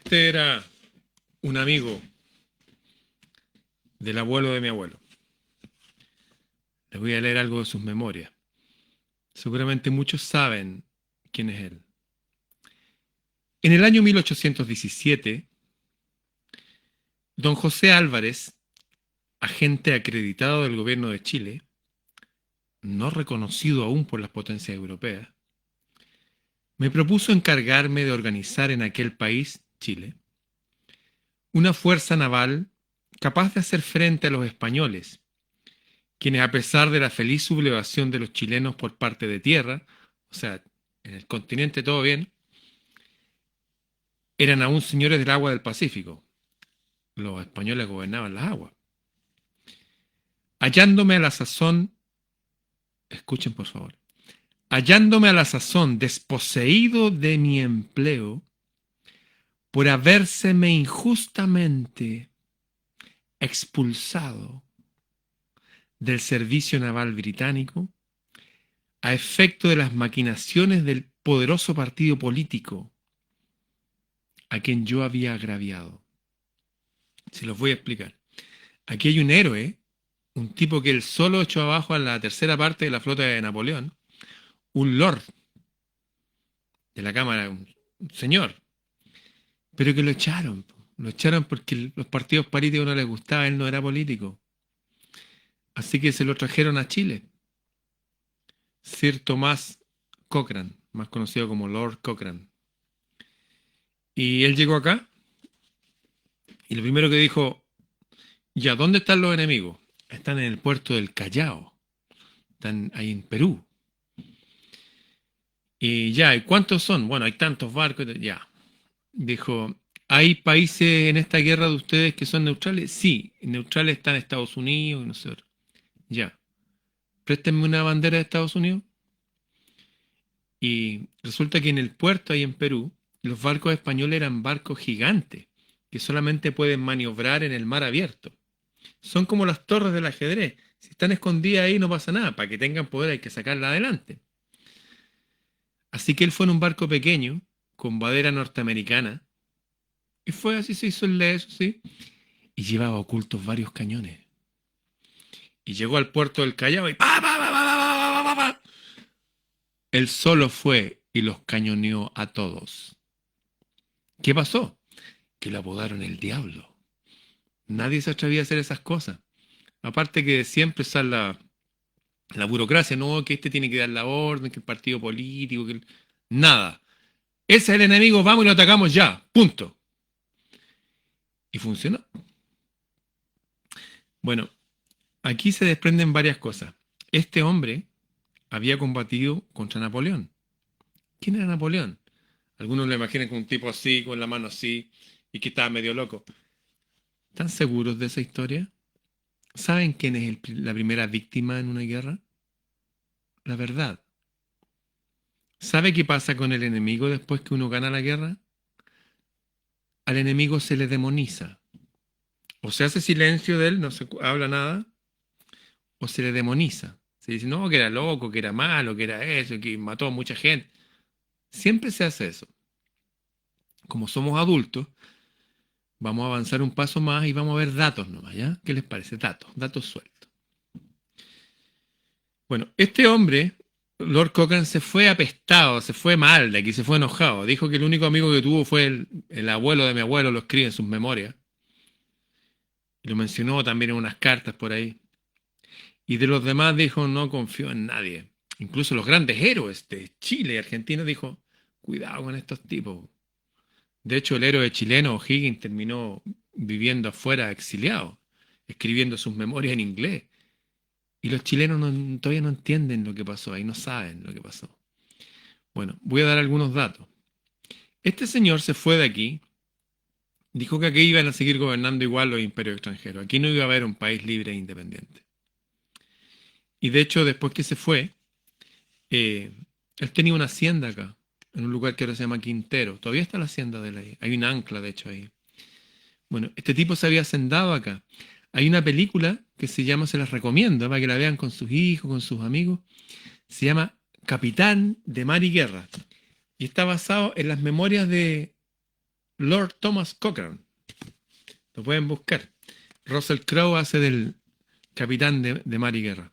Este era un amigo del abuelo de mi abuelo. Les voy a leer algo de sus memorias. Seguramente muchos saben quién es él. En el año 1817, don José Álvarez, agente acreditado del gobierno de Chile, no reconocido aún por las potencias europeas, me propuso encargarme de organizar en aquel país, Chile, una fuerza naval capaz de hacer frente a los españoles, quienes a pesar de la feliz sublevación de los chilenos por parte de tierra, o sea, en el continente todo bien, eran aún señores del agua del Pacífico. Los españoles gobernaban las aguas. Hallándome a la sazón, escuchen por favor, hallándome a la sazón desposeído de mi empleo por habérseme injustamente expulsado del servicio naval británico a efecto de las maquinaciones del poderoso partido político a quien yo había agraviado. Se los voy a explicar. Aquí hay un héroe, un tipo que él solo echó abajo a la tercera parte de la flota de Napoleón, un lord de la Cámara, un señor, pero que lo echaron. Lo echaron porque los partidos políticos no les gustaba, él no era político. Así que se lo trajeron a Chile. Sir Thomas Cochrane, más conocido como Lord Cochrane. Y él llegó acá y lo primero que dijo, ya, ¿dónde están los enemigos? Están en el puerto del Callao. Están ahí en Perú. Y ya, ¿y cuántos son? Bueno, hay tantos barcos. Ya. Dijo, ¿hay países en esta guerra de ustedes que son neutrales? Sí, neutrales están Estados Unidos y no sé. Ya. Préstenme una bandera de Estados Unidos. Y resulta que en el puerto ahí en Perú, los barcos españoles eran barcos gigantes que solamente pueden maniobrar en el mar abierto. Son como las torres del ajedrez. Si están escondidas ahí no pasa nada. Para que tengan poder hay que sacarla adelante. Así que él fue en un barco pequeño, con bandera norteamericana, y fue así, se hizo el leso, ¿sí? Y llevaba ocultos varios cañones. Y llegó al puerto del Callao y ¡pa, pa, pa, pa, pa, pa, pa, pa! Él solo fue y los cañoneó a todos. ¿Qué pasó? Que lo apodaron el Diablo. Nadie se atrevía a hacer esas cosas. Aparte que siempre sale la burocracia, no, que este tiene que dar la orden, que el partido político, que nada. Ese es el enemigo, vamos y lo atacamos ya, punto. Y funcionó. Bueno, aquí se desprenden varias cosas. Este hombre había combatido contra Napoleón. ¿Quién era Napoleón? Algunos lo imaginan con un tipo así, con la mano así, y que estaba medio loco. ¿Están seguros de esa historia? ¿Saben quién es la primera víctima en una guerra? La verdad. ¿Sabe qué pasa con el enemigo después que uno gana la guerra? Al enemigo se le demoniza. O se hace silencio de él, no se habla nada, o se le demoniza. Se dice, no, que era loco, que era malo, que era eso, que mató a mucha gente. Siempre se hace eso. Como somos adultos, vamos a avanzar un paso más y vamos a ver datos nomás, ¿ya? ¿Qué les parece? Datos sueltos. Bueno, este hombre, Lord Cochrane, se fue apestado, se fue mal de aquí, se fue enojado. Dijo que el único amigo que tuvo fue el abuelo de mi abuelo, lo escribe en sus memorias. Y lo mencionó también en unas cartas por ahí. Y de los demás dijo, no confío en nadie. Incluso los grandes héroes de Chile y Argentina dijo, cuidado con estos tipos. De hecho, el héroe chileno O'Higgins terminó viviendo afuera exiliado, escribiendo sus memorias en inglés. Y los chilenos todavía no entienden lo que pasó ahí, no saben lo que pasó. Bueno, voy a dar algunos datos. Este señor se fue de aquí, dijo que aquí iban a seguir gobernando igual los imperios extranjeros. Aquí no iba a haber un país libre e independiente. Y de hecho, después que se fue, él tenía una hacienda acá, en un lugar que ahora se llama Quintero. Todavía está la hacienda de él ahí. Hay un ancla, de hecho, ahí. Bueno, este tipo se había hacendado acá. Hay una película que se llama, se las recomiendo, para que la vean con sus hijos, con sus amigos. Se llama Capitán de Mar y Guerra. Y está basado en las memorias de Lord Thomas Cochrane. Lo pueden buscar. Russell Crowe hace del capitán de mar y guerra.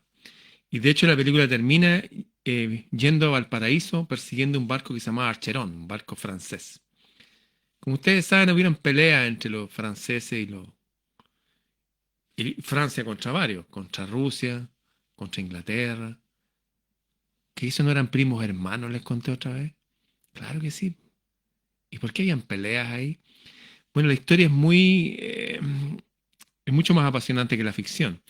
Y de hecho la película termina yendo a Valparaíso persiguiendo un barco que se llamaba Archeron, un barco francés. Como ustedes saben, hubieron peleas entre los franceses y Francia contra varios, contra Rusia, contra Inglaterra. ¿Que eso no eran primos hermanos? Les conté otra vez. Claro que sí. ¿Y por qué habían peleas ahí? Bueno, la historia es mucho más apasionante que la ficción.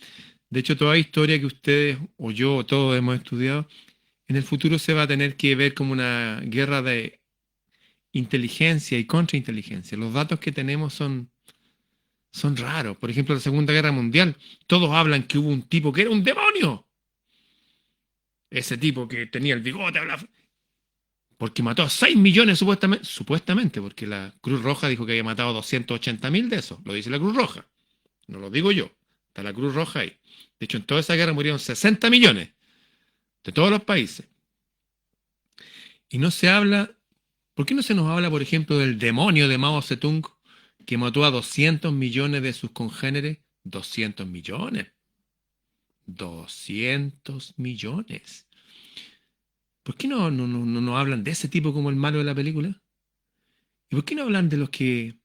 De hecho, toda historia que ustedes o yo o todos hemos estudiado, en el futuro se va a tener que ver como una guerra de inteligencia y contrainteligencia. Los datos que tenemos son raros. Por ejemplo, la Segunda Guerra Mundial, todos hablan que hubo un tipo que era un demonio. Ese tipo que tenía el bigote, hablaba, porque mató a 6 millones supuestamente, porque la Cruz Roja dijo que había matado a 280.000 de esos. Lo dice la Cruz Roja. No lo digo yo. Está la Cruz Roja ahí. De hecho, en toda esa guerra murieron 60 millones de todos los países. Y no se habla, ¿por qué no se nos habla, por ejemplo, del demonio de Mao Zedong que mató a 200 millones de sus congéneres? 200 millones. 200 millones. ¿Por qué no hablan de ese tipo como el malo de la película? ¿Y por qué no hablan de los que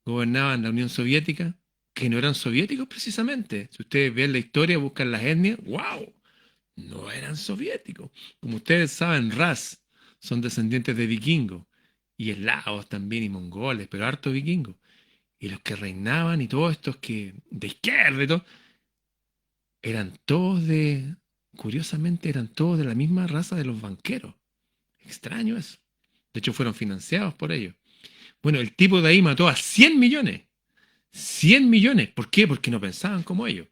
gobernaban la Unión Soviética, que no eran soviéticos precisamente? Si ustedes ven la historia, buscan las etnias, ¡wow! No eran soviéticos. Como ustedes saben, Ras son descendientes de vikingos, y eslavos también, y mongoles, pero harto vikingos. Y los que reinaban y todos estos que de izquierda y todo, eran todos curiosamente, eran todos de la misma raza de los banqueros. Extraño eso. De hecho, fueron financiados por ellos. Bueno, el tipo de ahí mató a 100 millones. 100 millones. ¿Por qué? Porque no pensaban como ellos.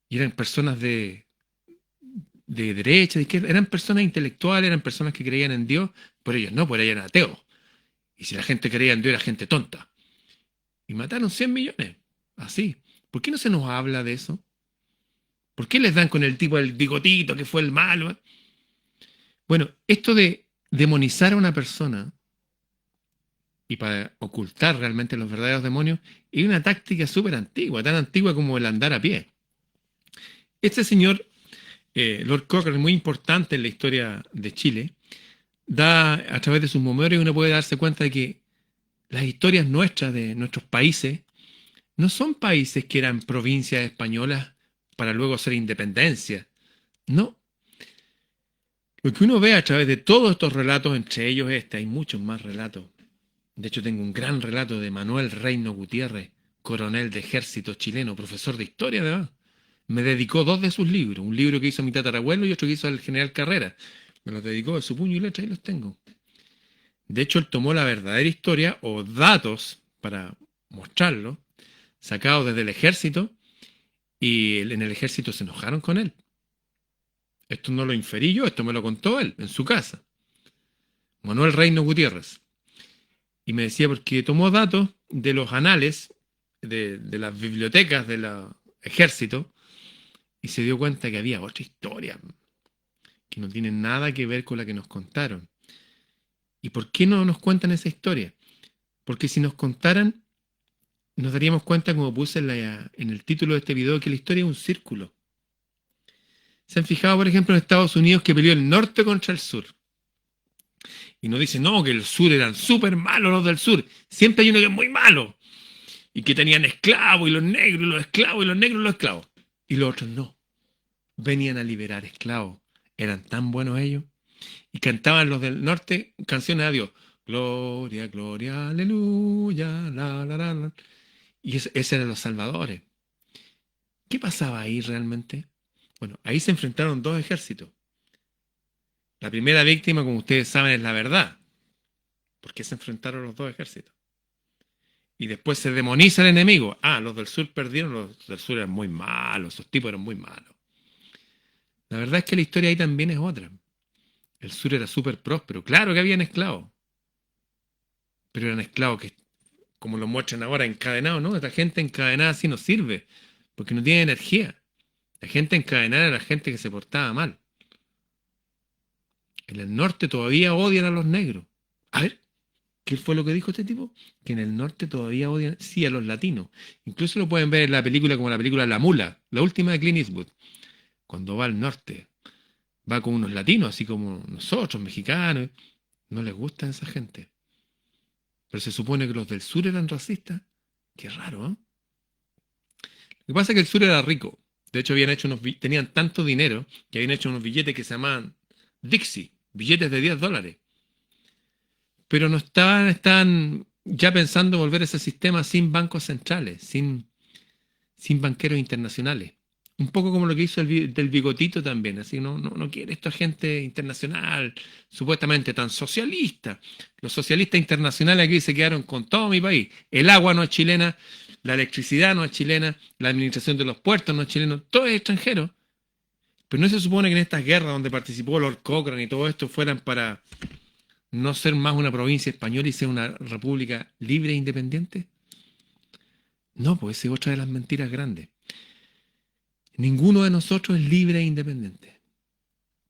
Y eran personas de derecha, de izquierda. Eran personas intelectuales, eran personas que creían en Dios. Por ellos no, por ellos eran ateos. Y si la gente creía en Dios, era gente tonta. Y mataron 100 millones. Así. ¿Por qué no se nos habla de eso? ¿Por qué les dan con el tipo del bigotito que fue el malo? Bueno, esto de demonizar a una persona y para ocultar realmente los verdaderos demonios es una táctica súper antigua, tan antigua como el andar a pie. Este señor, Lord Cochrane, muy importante en la historia de Chile, da a través de sus memorias uno puede darse cuenta de que las historias nuestras de nuestros países no son países que eran provincias españolas para luego ser independencia. No. Lo que uno ve a través de todos estos relatos, entre ellos hay muchos más relatos. De hecho, tengo un gran relato de Manuel Reino Gutiérrez, coronel de ejército chileno, profesor de historia además. Me dedicó dos de sus libros, un libro que hizo mi tatarabuelo y otro que hizo el general Carrera. Me los dedicó de su puño y letra y los tengo. De hecho, él tomó la verdadera historia o datos para mostrarlo, sacados desde el ejército, y en el ejército se enojaron con él. Esto no lo inferí yo, esto me lo contó él en su casa. Manuel Reino Gutiérrez. Y me decía porque tomó datos de los anales, de las bibliotecas del ejército, y se dio cuenta que había otra historia, que no tiene nada que ver con la que nos contaron. ¿Y por qué no nos cuentan esa historia? Porque si nos contaran, nos daríamos cuenta, como puse en el título de este video, que la historia es un círculo. ¿Se han fijado, por ejemplo, en Estados Unidos que peleó el norte contra el sur? Y nos dicen, no, que el sur eran súper malos los del sur. Siempre hay uno que es muy malo. Y que tenían esclavos y los negros y los esclavos y los negros y los esclavos. Y los otros no. Venían a liberar esclavos. Eran tan buenos ellos. Y cantaban los del norte canciones a Dios. Gloria, gloria, aleluya, la, la, la, la. Y ese eran los salvadores. ¿Qué pasaba ahí realmente? Bueno, ahí se enfrentaron dos ejércitos. La primera víctima, como ustedes saben, es la verdad. ¿Por qué se enfrentaron los dos ejércitos? Y después se demoniza al enemigo. Ah, los del sur perdieron, los del sur eran muy malos, esos tipos eran muy malos. La verdad es que la historia ahí también es otra. El sur era súper próspero. Claro que habían esclavos, pero eran esclavos que, como lo muestran ahora, encadenados, ¿no? Esta gente encadenada así no sirve, porque no tiene energía. La gente encadenada era la gente que se portaba mal. En el norte todavía odian a los negros. A ver, ¿Qué fue lo que dijo este tipo? Que en el norte todavía odian, sí, a los latinos. Incluso lo pueden ver en la película como la película La Mula, la última de Clint Eastwood. Cuando va al norte, va con unos latinos, así como nosotros, mexicanos. No les gusta esa gente. Pero se supone que los del sur eran racistas. Qué raro, ¿eh? Lo que pasa es que el sur era rico. De hecho, habían hecho tenían tanto dinero que habían hecho unos billetes que se llamaban Dixie, billetes de $10. Pero no estaban ya pensando volver a ese sistema sin bancos centrales, sin banqueros internacionales. Un poco como lo que hizo del bigotito también, así no quiere esta gente internacional, supuestamente tan socialista. Los socialistas internacionales aquí se quedaron con todo mi país. El agua no es chilena, la electricidad no es chilena, la administración de los puertos no es chileno, todo es extranjero. Pero no se supone que en estas guerras donde participó Lord Cochrane y todo esto fueran para no ser más una provincia española y ser una república libre e independiente. No, pues esa es otra de las mentiras grandes. Ninguno de nosotros es libre e independiente.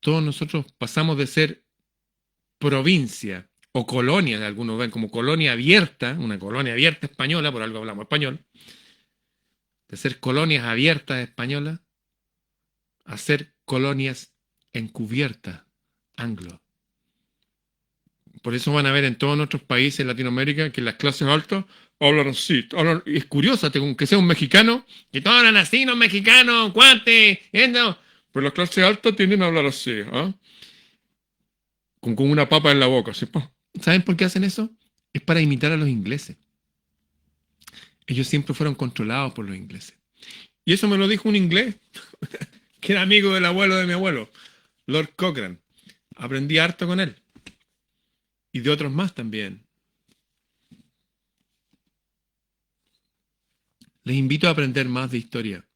Todos nosotros pasamos de ser provincia o colonia, de algunos ven como colonia abierta, una colonia abierta española, por algo hablamos español, de ser colonias abiertas españolas a ser colonias encubiertas anglo. Por eso van a ver en todos nuestros países en Latinoamérica que las clases altas hablan así. Es curioso, aunque sea un mexicano, que todos hablan así, los mexicanos, cuate, no. Pero las clases altas tienden a hablar así, ¿ah? Con una papa en la boca, ¿sí? ¿Saben por qué hacen eso? Es para imitar a los ingleses. Ellos siempre fueron controlados por los ingleses. Y eso me lo dijo un inglés, que era amigo del abuelo de mi abuelo, Lord Cochrane. Aprendí harto con él. Y de otros más también. Les invito a aprender más de historia.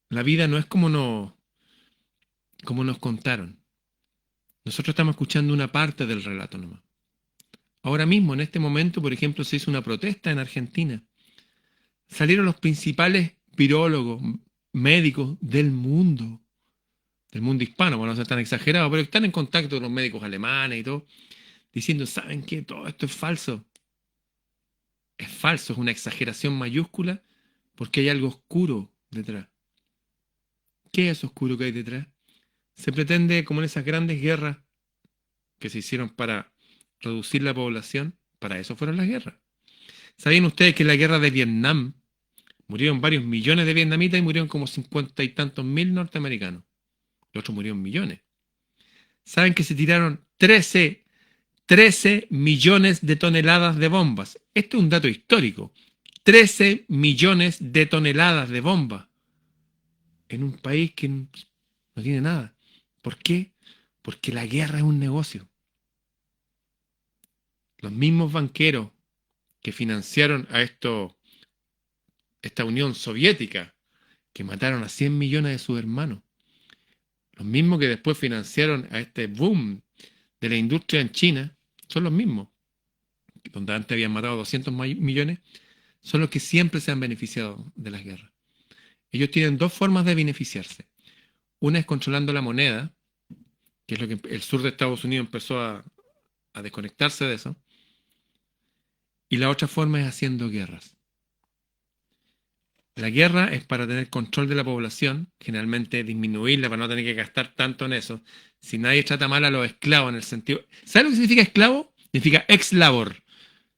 La vida no es como nos contaron. Nosotros estamos escuchando una parte del relato nomás. Ahora mismo, en este momento, por ejemplo, se hizo una protesta en Argentina. Salieron los principales virólogos, médicos del mundo hispano, bueno, no ser tan exagerado, pero están en contacto con los médicos alemanes y todo, diciendo, ¿saben qué? Todo esto es falso. Es falso, es una exageración mayúscula porque hay algo oscuro detrás. ¿Qué es oscuro que hay detrás? Se pretende, como en esas grandes guerras que se hicieron para reducir la población, para eso fueron las guerras. ¿Sabían ustedes que en la guerra de Vietnam murieron varios millones de vietnamitas y murieron como 50 y tantos mil norteamericanos? Los otros murieron millones. ¿Saben que se tiraron 13 millones de toneladas de bombas? Este es un dato histórico. 13 millones de toneladas de bombas en un país que no tiene nada. ¿Por qué? Porque la guerra es un negocio. Los mismos banqueros que financiaron a esta Unión Soviética, que mataron a 100 millones de sus hermanos, los mismos que después financiaron a este boom de la industria en China, son los mismos, donde antes habían matado 200 millones, son los que siempre se han beneficiado de las guerras. Ellos tienen dos formas de beneficiarse. Una es controlando la moneda, que es lo que el sur de Estados Unidos empezó a desconectarse de eso. Y la otra forma es haciendo guerras. La guerra es para tener control de la población, generalmente disminuirla para no tener que gastar tanto en eso. Si nadie trata mal a los esclavos en el sentido... ¿Sabes lo que significa esclavo? Significa ex labor,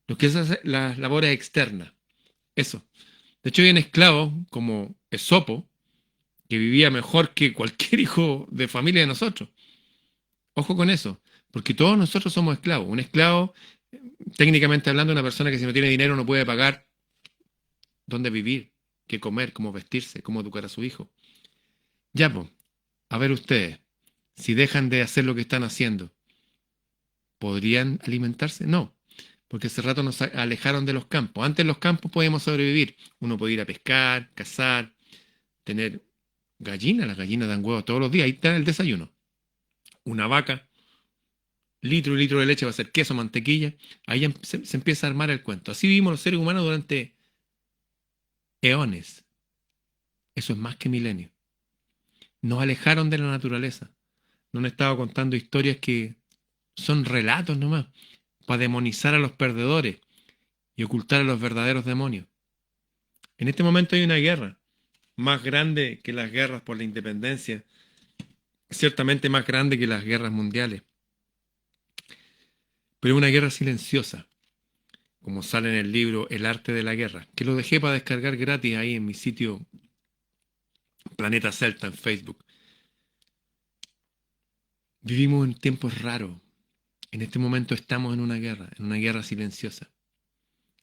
lo que es las labores externas. Eso. De hecho, hay un esclavo como Esopo, que vivía mejor que cualquier hijo de familia de nosotros. Ojo con eso, porque todos nosotros somos esclavos. Un esclavo, técnicamente hablando, una persona que si no tiene dinero no puede pagar dónde vivir, qué comer, cómo vestirse, cómo educar a su hijo. Ya, pues, a ver ustedes, si dejan de hacer lo que están haciendo, ¿podrían alimentarse? No, porque hace rato nos alejaron de los campos. Antes en los campos podíamos sobrevivir. Uno podía ir a pescar, cazar, tener gallinas. Las gallinas dan huevos todos los días. Ahí está el desayuno. Una vaca, litro y litro de leche va a ser queso, mantequilla. Ahí ya se empieza a armar el cuento. Así vivimos los seres humanos durante eones. Eso es más que milenios. Nos alejaron de la naturaleza. Nos han estado contando historias que son relatos nomás. para demonizar a los perdedores y ocultar a los verdaderos demonios. En este momento hay una guerra más grande que las guerras por la independencia, ciertamente más grande que las guerras mundiales, pero es una guerra silenciosa, como sale en el libro El arte de la guerra, que lo dejé para descargar gratis ahí en mi sitio Planeta Celta en Facebook. Vivimos en tiempos raros. En este momento estamos en una guerra silenciosa.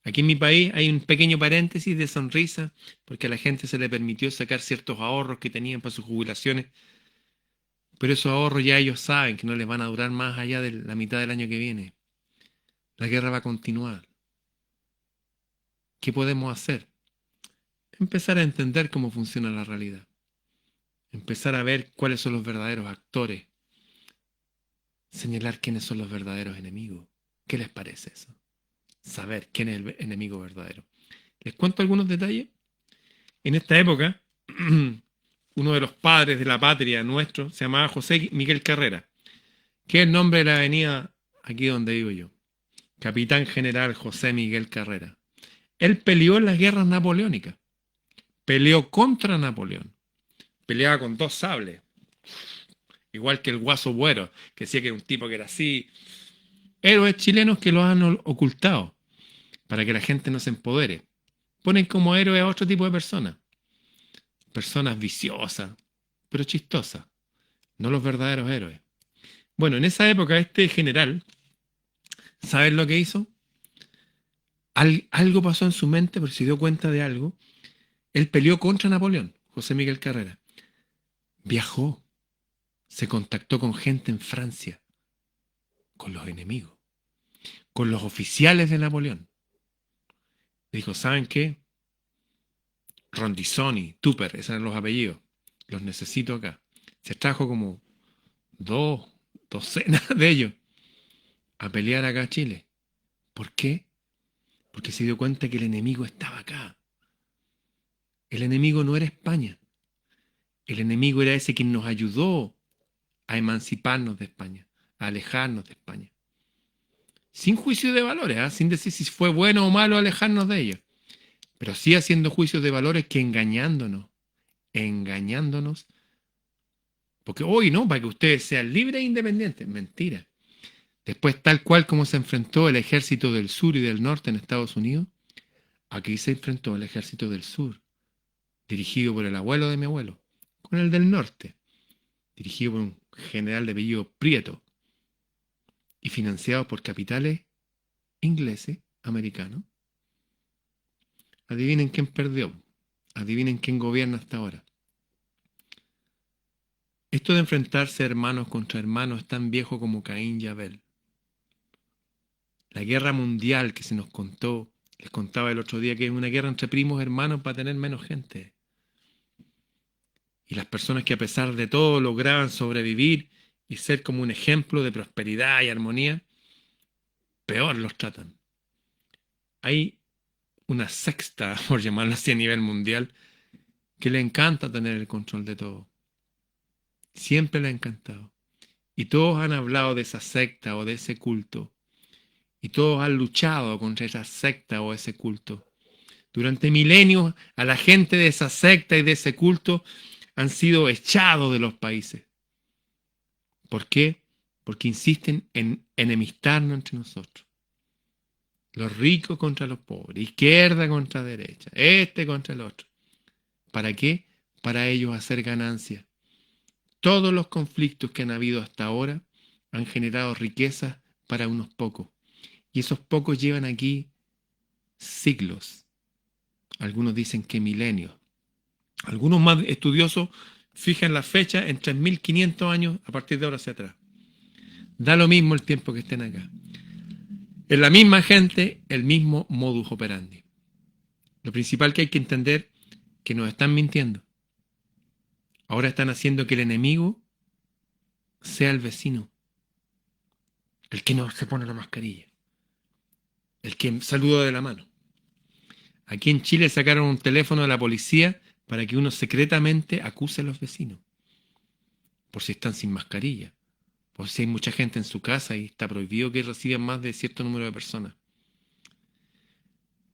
Aquí en mi país hay un pequeño paréntesis de sonrisa porque a la gente se le permitió sacar ciertos ahorros que tenían para sus jubilaciones, pero esos ahorros ya ellos saben que no les van a durar más allá de la mitad del año que viene. La guerra va a continuar. ¿Qué podemos hacer? Empezar a entender cómo funciona la realidad. Empezar a ver cuáles son los verdaderos actores. Señalar quiénes son los verdaderos enemigos. ¿Qué les parece eso? Saber quién es el enemigo verdadero. Les cuento algunos detalles. En esta época, uno de los padres de la patria nuestro se llamaba José Miguel Carrera, que es el nombre de la avenida aquí donde vivo yo. Capitán General José Miguel Carrera. Él peleó en las guerras napoleónicas. Peleó contra Napoleón. Peleaba con 2 sables. Igual que el Guaso Buero, que decía que era un tipo que era así. Héroes chilenos que lo han ocultado para que la gente no se empodere. Ponen como héroes a otro tipo de personas. Personas viciosas, pero chistosas. No los verdaderos héroes. Bueno, en esa época este general, ¿sabes lo que hizo? Algo pasó en su mente porque se dio cuenta de algo. Él peleó contra Napoleón, José Miguel Carrera. Viajó, se contactó con gente en Francia, con los enemigos, con los oficiales de Napoleón. Dijo, ¿saben qué? Rondizoni, Tupper, esos eran los apellidos. Los necesito acá. Se trajo como 2 docenas de ellos a pelear acá a Chile. ¿Por qué? Porque se dio cuenta que el enemigo estaba acá. El enemigo no era España. El enemigo era ese quien nos ayudó a emanciparnos de España, a alejarnos de España. Sin juicio de valores, ¿eh? Sin decir si fue bueno o malo alejarnos de ellos. Pero sí haciendo juicios de valores que engañándonos, porque hoy no, para que ustedes sean libres e independientes, mentira. Después, tal cual como se enfrentó el ejército del sur y del norte en Estados Unidos, aquí se enfrentó el ejército del sur, dirigido por el abuelo de mi abuelo, con el del norte, dirigido por un general de apellido Prieto, y financiado por capitales ingleses, americanos. Adivinen quién perdió. Adivinen quién gobierna hasta ahora. Esto de enfrentarse hermanos contra hermanos es tan viejo como Caín y Abel. La guerra mundial que se nos contó, les contaba el otro día, que es una guerra entre primos hermanos para tener menos gente. Y las personas que a pesar de todo lograban sobrevivir y ser como un ejemplo de prosperidad y armonía, peor los tratan. Hay una sexta, por llamarlo así a nivel mundial, que le encanta tener el control de todo. Siempre le ha encantado. Y todos han hablado de esa secta o de ese culto. Y todos han luchado contra esa secta o ese culto. Durante milenios, a la gente de esa secta y de ese culto han sido echados de los países. ¿Por qué? Porque insisten en enemistarnos entre nosotros. Los ricos contra los pobres, izquierda contra derecha, este contra el otro. ¿Para qué? Para ellos hacer ganancias. Todos los conflictos que han habido hasta ahora han generado riquezas para unos pocos. Y esos pocos llevan aquí siglos. Algunos dicen que milenios. Algunos más estudiosos fijan la fecha en 3.500 años a partir de ahora hacia atrás. Da lo mismo el tiempo que estén acá. Es la misma gente, el mismo modus operandi. Lo principal que hay que entender es que nos están mintiendo. Ahora están haciendo que el enemigo sea el vecino, el que no se pone la mascarilla, el que saluda de la mano. Aquí en Chile sacaron un teléfono de la policía para que uno secretamente acuse a los vecinos, por si están sin mascarilla, Pues si hay mucha gente en su casa y está prohibido que reciban más de cierto número de personas.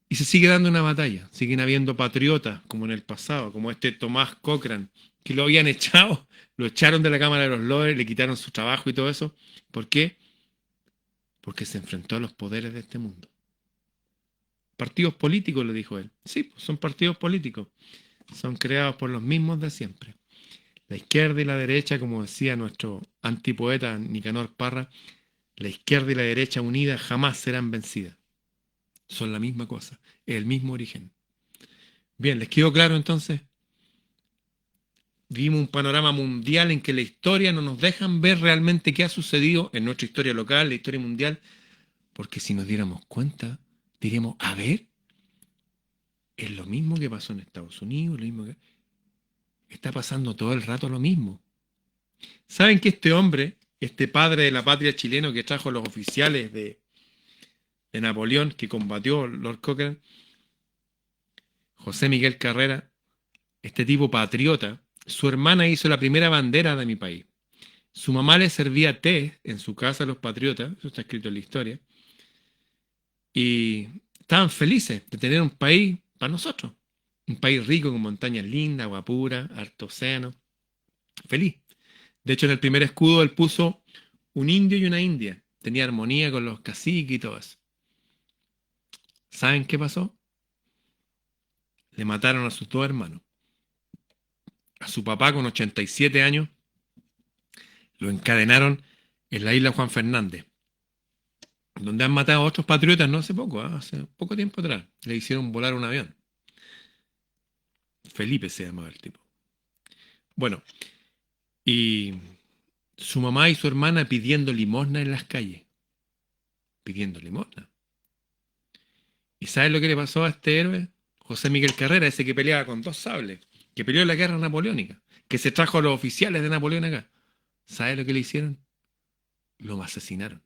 Y se sigue dando una batalla. Siguen habiendo patriotas, como en el pasado, como este Tomás Cochrane, que lo habían echado, lo echaron de la Cámara de los Lores, le quitaron su trabajo y todo eso. ¿Por qué? Porque se enfrentó a los poderes de este mundo. Partidos políticos, le dijo él. Sí, pues son partidos políticos. Son creados por los mismos de siempre. La izquierda y la derecha, como decía nuestro antipoeta Nicanor Parra, la izquierda y la derecha unidas jamás serán vencidas. Son la misma cosa, es el mismo origen. Bien, ¿les quedó claro entonces? Vimos un panorama mundial en que la historia no nos dejan ver realmente qué ha sucedido en nuestra historia local, la historia mundial, porque si nos diéramos cuenta, diríamos, a ver, es lo mismo que pasó en Estados Unidos, lo mismo que está pasando todo el rato lo mismo. ¿Saben que este hombre, este padre de la patria chileno que trajo a los oficiales de Napoleón, que combatió Lord Cochrane, José Miguel Carrera, este tipo patriota, su hermana hizo la primera bandera de mi país. Su mamá le servía té en su casa a los patriotas, eso está escrito en la historia, y estaban felices de tener un país para nosotros, un país rico con montañas lindas, agua pura, harto océano, feliz. De hecho, en el primer escudo él puso un indio y una india, tenía armonía con los caciques y todo eso. ¿Saben qué pasó? Le mataron a sus dos hermanos. A su papá con 87 años lo encadenaron en la isla Juan Fernández, donde han matado a otros patriotas no hace poco, hace poco tiempo atrás. Le hicieron volar un avión. Felipe se llamaba el tipo. Bueno, y su mamá y su hermana pidiendo limosna en las calles. Pidiendo limosna. ¿Y sabes lo que le pasó a este héroe? José Miguel Carrera, ese que peleaba con dos sables, que peleó en la guerra napoleónica, que se trajo a los oficiales de Napoleón acá. ¿Sabes lo que le hicieron? Lo asesinaron.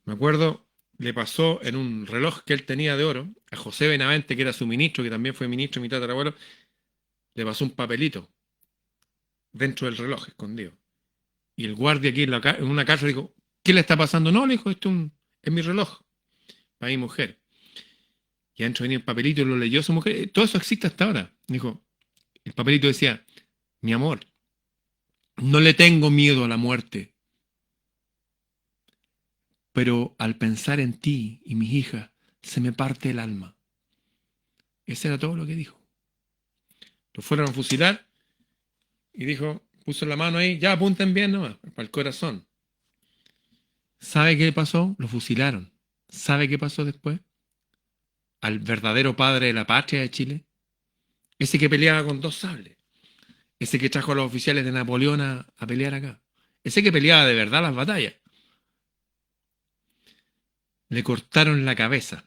Me acuerdo, le pasó en un reloj que él tenía de oro, a José Benavente, que era su ministro, que también fue ministro, mi tatarabuelo, le pasó un papelito dentro del reloj, escondido. Y el guardia aquí en una casa dijo, ¿qué le está pasando? No, le dijo, es mi reloj, para mi mujer. Y adentro venía el papelito y lo leyó su mujer. Todo eso existe hasta ahora. Dijo, el papelito decía, mi amor, no le tengo miedo a la muerte, pero al pensar en ti y mis hijas, se me parte el alma. Ese era todo lo que dijo. Lo fueron a fusilar y dijo, puso la mano ahí, ya apunten bien nomás, para el corazón. ¿Sabe qué pasó? Lo fusilaron. ¿Sabe qué pasó después? Al verdadero padre de la patria de Chile, ese que peleaba con dos sables, ese que trajo a los oficiales de Napoleón a pelear acá, ese que peleaba de verdad las batallas. Le cortaron la cabeza,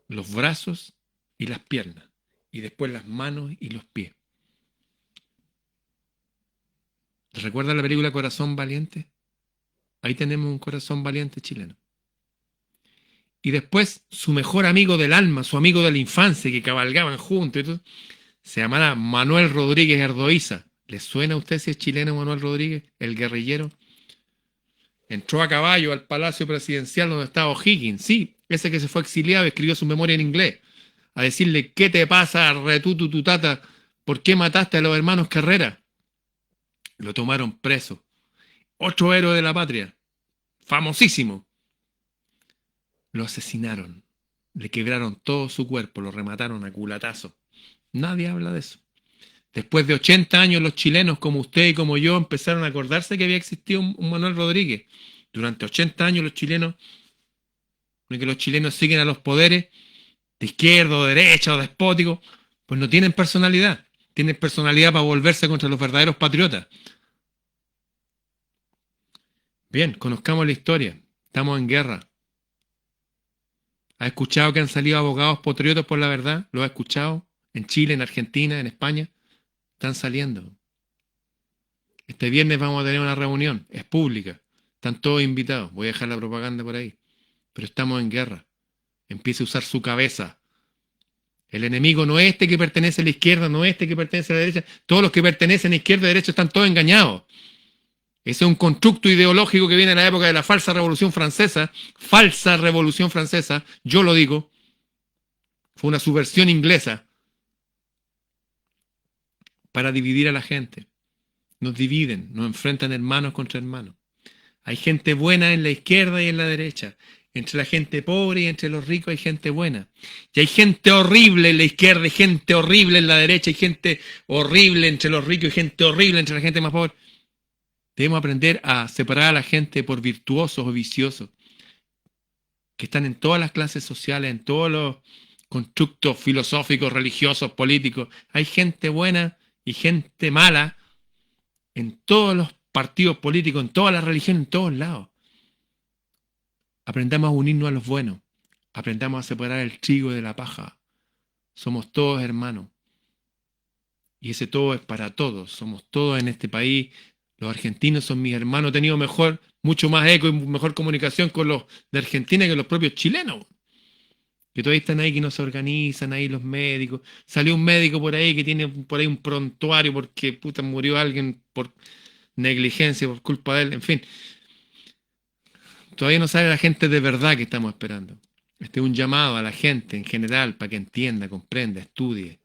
los brazos y las piernas, y después las manos y los pies. ¿Recuerdan la película Corazón Valiente? Ahí tenemos un corazón valiente chileno. Y después su mejor amigo del alma, su amigo de la infancia, que cabalgaban juntos, y todo, se llamaba Manuel Rodríguez Ardoiza. ¿Le suena a usted si es chileno Manuel Rodríguez, el guerrillero? Entró a caballo al Palacio Presidencial donde estaba O'Higgins, sí, ese que se fue exiliado y escribió su memoria en inglés, a decirle, ¿qué te pasa, retutu tutata? ¿Por qué mataste a los hermanos Carrera? Lo tomaron preso. Otro héroe de la patria, famosísimo. Lo asesinaron, le quebraron todo su cuerpo, lo remataron a culatazo. Nadie habla de eso. Después de 80 años, los chilenos, como usted y como yo, empezaron a acordarse que había existido un Manuel Rodríguez. Durante 80 años, los chilenos, que los chilenos siguen a los poderes, de izquierda o derecha o despóticos, pues no tienen personalidad. Tienen personalidad para volverse contra los verdaderos patriotas. Bien, conozcamos la historia. Estamos en guerra. ¿Ha escuchado que han salido abogados patriotas por la verdad? ¿Lo ha escuchado? En Chile, en Argentina, en España. Están saliendo. Este viernes vamos a tener una reunión. Es pública. Están todos invitados. Voy a dejar la propaganda por ahí. Pero estamos en guerra. Empiece a usar su cabeza. El enemigo no es este que pertenece a la izquierda, no es este que pertenece a la derecha. Todos los que pertenecen a izquierda y derecha están todos engañados. Ese es un constructo ideológico que viene de la época de la falsa revolución francesa, yo lo digo, fue una subversión inglesa para dividir a la gente. Nos dividen, nos enfrentan hermanos contra hermanos. Hay gente buena en la izquierda y en la derecha. Entre la gente pobre y entre los ricos hay gente buena. Y hay gente horrible en la izquierda y gente horrible en la derecha. Hay gente horrible entre los ricos y gente horrible entre la gente más pobre. Debemos aprender a separar a la gente por virtuosos o viciosos, que están en todas las clases sociales, en todos los constructos filosóficos, religiosos, políticos. Hay gente buena y gente mala en todos los partidos políticos, en todas las religiones, en todos lados. Aprendamos a unirnos a los buenos. Aprendamos a separar el trigo de la paja. Somos todos hermanos. Y ese todo es para todos. Somos todos en este país. Los argentinos son mis hermanos. He tenido mucho más eco y mejor comunicación con los de Argentina que los propios chilenos. Que todavía están ahí, que no se organizan ahí los médicos. Salió un médico por ahí que tiene por ahí un prontuario porque puta murió alguien por negligencia, por culpa de él. En fin, todavía no sabe la gente de verdad que estamos esperando. Este es un llamado a la gente en general para que entienda, comprenda, estudie.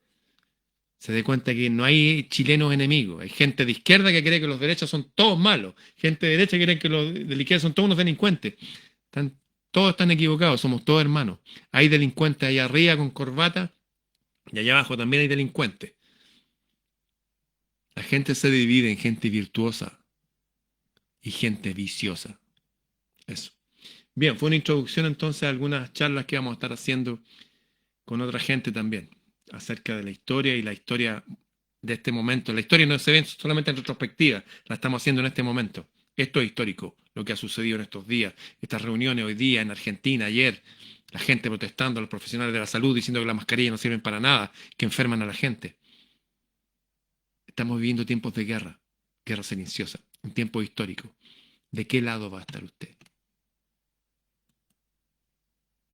Se dé cuenta que no hay chilenos enemigos. Hay gente de izquierda que cree que los derechos son todos malos. Gente de derecha que cree que los de la izquierda son todos unos delincuentes. Todos están equivocados, somos todos hermanos. Hay delincuentes allá arriba con corbata y allá abajo también hay delincuentes. La gente se divide en gente virtuosa y gente viciosa. Eso. Bien, fue una introducción entonces a algunas charlas que vamos a estar haciendo con otra gente también, acerca de la historia y la historia de este momento. La historia no se ve solamente en retrospectiva, la estamos haciendo en este momento. Esto es histórico, lo que ha sucedido en estos días, estas reuniones hoy día en Argentina, ayer, la gente protestando, los profesionales de la salud diciendo que las mascarillas no sirven para nada, que enferman a la gente. Estamos viviendo tiempos de guerra silenciosa, un tiempo histórico. ¿De qué lado va a estar usted?